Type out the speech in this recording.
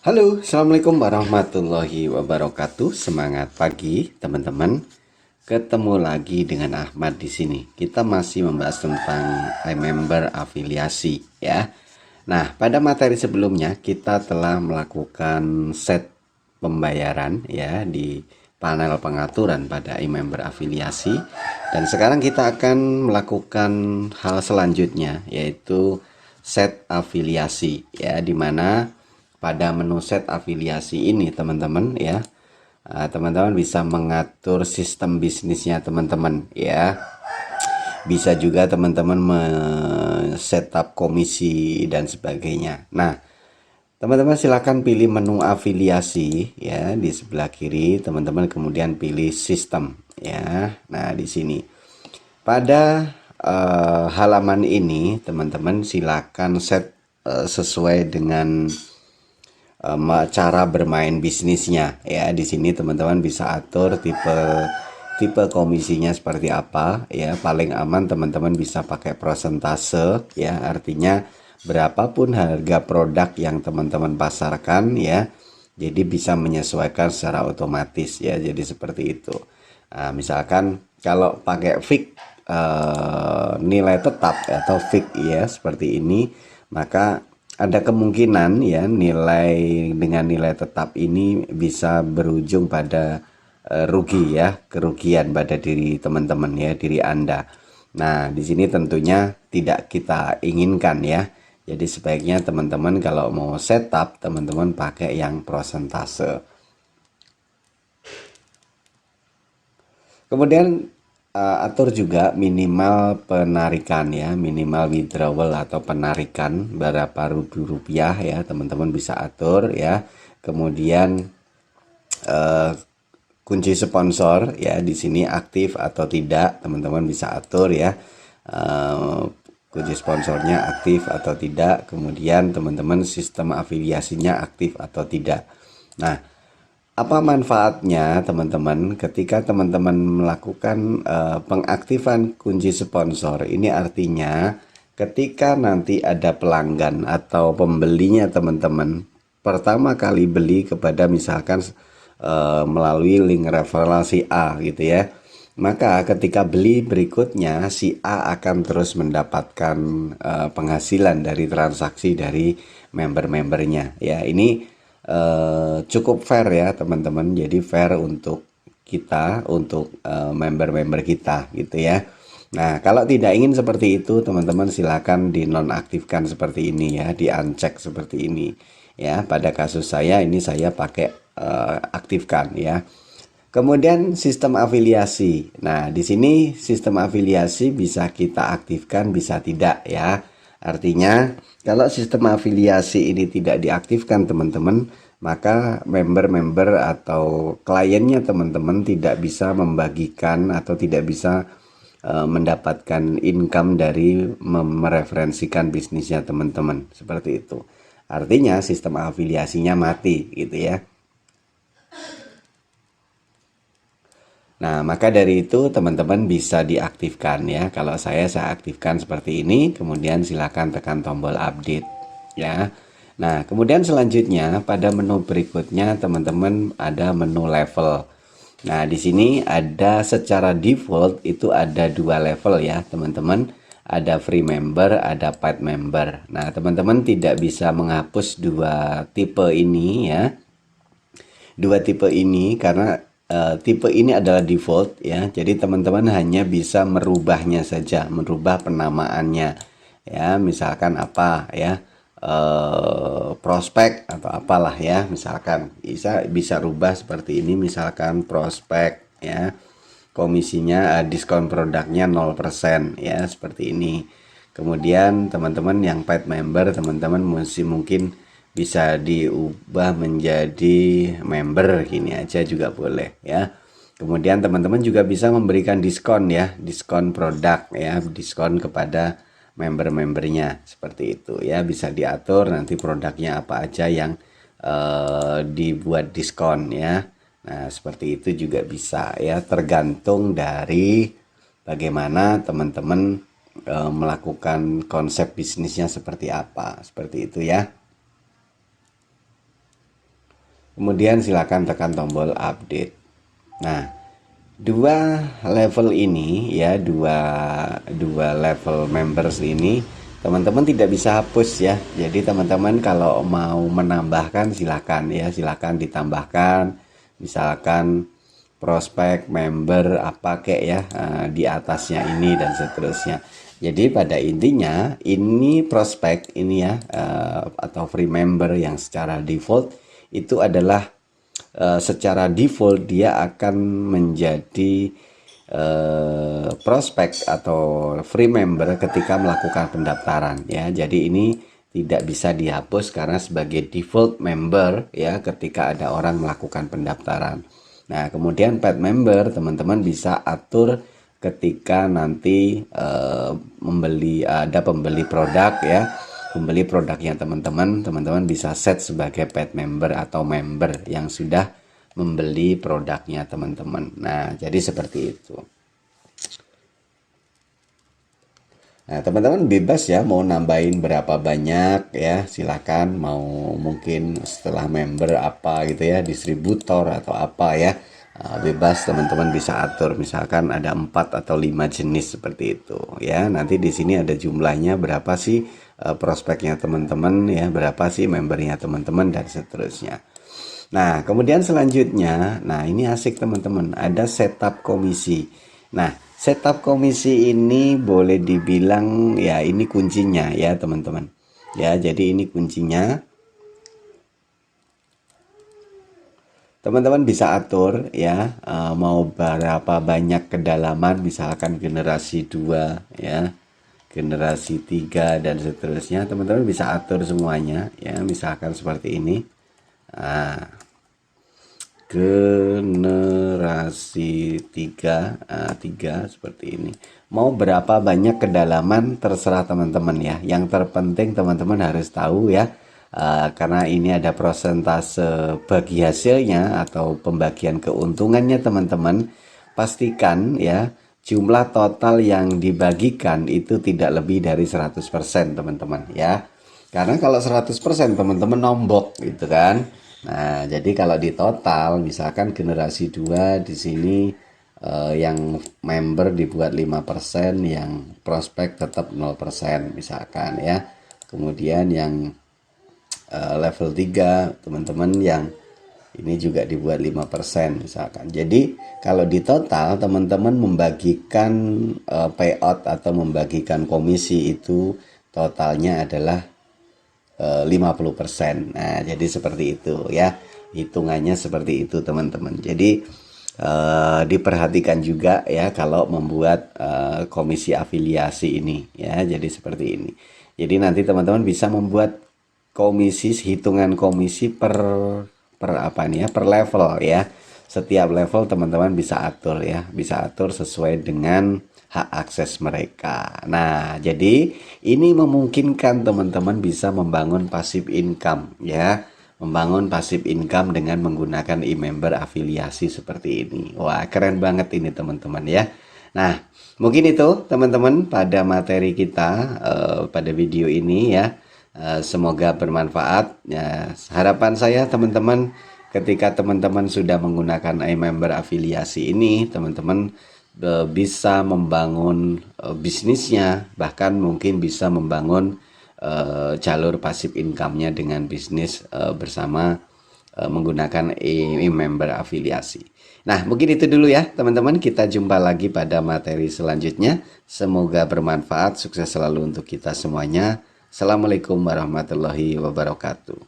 Halo, Assalamualaikum warahmatullahi wabarakatuh. Semangat pagi, teman-teman. Ketemu lagi dengan Ahmad di sini. Kita masih membahas tentang iMember afiliasi, ya. Nah, pada materi sebelumnya kita telah melakukan set pembayaran ya di panel pengaturan pada iMember afiliasi, dan sekarang kita akan melakukan hal selanjutnya, yaitu set afiliasi ya, di mana pada menu set afiliasi ini teman-teman ya, teman-teman bisa mengatur sistem bisnisnya teman-teman ya. Bisa juga teman-teman setup komisi dan sebagainya. Nah, teman-teman silakan pilih menu afiliasi ya di sebelah kiri, teman-teman kemudian pilih sistem ya. Nah, di sini pada halaman ini teman-teman silakan set sesuai dengan cara bermain bisnisnya ya. Di sini teman-teman bisa atur tipe komisinya seperti apa ya. Paling aman teman-teman bisa pakai prosentase ya, artinya berapapun harga produk yang teman-teman pasarkan ya, jadi bisa menyesuaikan secara otomatis ya, jadi seperti itu. Nah, misalkan kalau pakai fix nilai tetap atau fix ya seperti ini, maka ada kemungkinan ya dengan nilai tetap ini bisa berujung pada rugi ya, kerugian pada diri teman-teman ya, diri Anda. Nah, di sini tentunya tidak kita inginkan ya. Jadi sebaiknya teman-teman kalau mau setup, teman-teman pakai yang prosentase. Kemudian atur juga minimal penarikan ya, minimal withdrawal atau penarikan berapa rupiah ya, teman-teman bisa atur ya. Kemudian eh, kunci sponsor ya, di sini aktif atau tidak, teman-teman bisa atur ya. Eh, Kunci sponsornya aktif atau tidak, kemudian teman-teman sistem afiliasinya aktif atau tidak. Nah, apa manfaatnya teman-teman ketika teman-teman melakukan pengaktifan kunci sponsor? Ini artinya ketika nanti ada pelanggan atau pembelinya teman-teman pertama kali beli kepada misalkan melalui link referral si A gitu ya, maka ketika beli berikutnya si A akan terus mendapatkan penghasilan dari transaksi dari member-membernya ya. Ini cukup fair ya teman-teman, jadi fair untuk kita, untuk member-member kita gitu ya. Nah, kalau tidak ingin seperti itu teman-teman silakan dinonaktifkan seperti ini ya, di uncheck seperti ini ya. Pada kasus saya ini saya pakai aktifkan ya. Kemudian sistem afiliasi. Nah, di sini sistem afiliasi bisa kita aktifkan, bisa tidak ya. Artinya, kalau sistem afiliasi ini tidak diaktifkan teman-teman, maka member-member atau kliennya teman-teman tidak bisa membagikan atau tidak bisa mendapatkan income dari mereferensikan bisnisnya teman-teman. Seperti itu. Artinya sistem afiliasinya mati gitu ya. Nah, maka dari itu teman-teman bisa diaktifkan ya. Kalau saya aktifkan seperti ini, kemudian silakan tekan tombol update ya. Nah, kemudian selanjutnya pada menu berikutnya teman-teman ada menu level. Nah, di sini ada secara default itu ada dua level ya, teman-teman. Ada free member, ada paid member. Nah, teman-teman tidak bisa menghapus dua tipe ini ya, karena tipe ini adalah default ya. Jadi teman-teman hanya bisa merubahnya saja, merubah penamaannya ya. Misalkan apa ya, prospek atau apalah ya, misalkan bisa rubah seperti ini, misalkan prospek ya, komisinya diskon produknya 0% ya, seperti ini. Kemudian teman-teman yang paid member, teman-teman mungkin bisa diubah menjadi member gini aja juga boleh ya. Kemudian teman-teman juga bisa memberikan diskon ya, diskon produk ya, diskon kepada member-membernya seperti itu ya. Bisa diatur nanti produknya apa aja yang dibuat diskon ya. Nah, seperti itu juga bisa ya, tergantung dari bagaimana teman-teman melakukan konsep bisnisnya seperti apa, seperti itu ya. Kemudian silakan tekan tombol update. Nah, dua level ini ya, dua level members ini teman-teman tidak bisa hapus ya. Jadi teman-teman kalau mau menambahkan silakan ya, silakan ditambahkan. Misalkan prospek, member, apa kayak ya, di atasnya ini dan seterusnya. Jadi pada intinya ini prospek ini ya, atau free member yang secara default itu adalah secara default dia akan menjadi prospek atau free member ketika melakukan pendaftaran ya. Jadi ini tidak bisa dihapus karena sebagai default member ya ketika ada orang melakukan pendaftaran. Nah, kemudian paid member teman-teman bisa atur ketika nanti ada pembeli produk ya. Pembeli produknya teman-teman bisa set sebagai paid member atau member yang sudah membeli produknya teman-teman. Nah, jadi seperti itu. Nah, teman-teman bebas ya mau nambahin berapa banyak ya, silakan. Mau mungkin setelah member apa gitu ya, distributor atau apa ya, bebas teman-teman bisa atur. Misalkan ada 4 atau 5 jenis seperti itu ya. Nanti di sini ada jumlahnya berapa sih prospeknya teman-teman ya, berapa sih membernya teman-teman dan seterusnya. Nah, kemudian selanjutnya, nah ini asik teman-teman, ada setup komisi. Nah, setup komisi ini boleh dibilang ya ini kuncinya ya teman-teman. Ya, jadi ini kuncinya. Teman-teman bisa atur ya, mau berapa banyak kedalaman, misalkan generasi 2 ya, generasi 3 dan seterusnya. Teman-teman bisa atur semuanya ya, misalkan seperti ini. Nah, generasi 3 seperti ini. Mau berapa banyak kedalaman terserah teman-teman ya. Yang terpenting teman-teman harus tahu ya, karena ini ada persentase bagi hasilnya atau pembagian keuntungannya teman-teman. Pastikan ya jumlah total yang dibagikan itu tidak lebih dari 100% teman-teman ya. Karena kalau 100% teman-teman nombok gitu kan. Nah, jadi kalau di total misalkan generasi 2 di sini yang member dibuat 5%, yang prospek tetap 0% misalkan ya. Kemudian yang level 3 teman-teman yang ini juga dibuat 5% misalkan. Jadi kalau di total teman-teman membagikan payout atau membagikan komisi itu totalnya adalah 50%. Nah, jadi seperti itu ya. Hitungannya seperti itu, teman-teman. Jadi diperhatikan juga ya kalau membuat komisi afiliasi ini ya. Jadi seperti ini. Jadi nanti teman-teman bisa membuat komisi, hitungan komisi per apa nih ya, per level ya. Setiap level teman-teman bisa atur ya, bisa atur sesuai dengan hak akses mereka. Nah, jadi ini memungkinkan teman-teman bisa membangun passive income ya. Membangun passive income dengan menggunakan e-member afiliasi seperti ini. Wah, keren banget ini teman-teman ya. Nah, mungkin itu teman-teman pada materi kita pada video ini ya. Semoga bermanfaat ya. Harapan saya teman-teman ketika teman-teman sudah menggunakan e-member afiliasi ini, teman-teman bisa membangun bisnisnya, bahkan mungkin bisa membangun jalur pasif income-nya dengan bisnis bersama menggunakan e-member afiliasi. Nah, mungkin itu dulu ya teman-teman, kita jumpa lagi pada materi selanjutnya. Semoga bermanfaat, sukses selalu untuk kita semuanya. Assalamualaikum warahmatullahi wabarakatuh.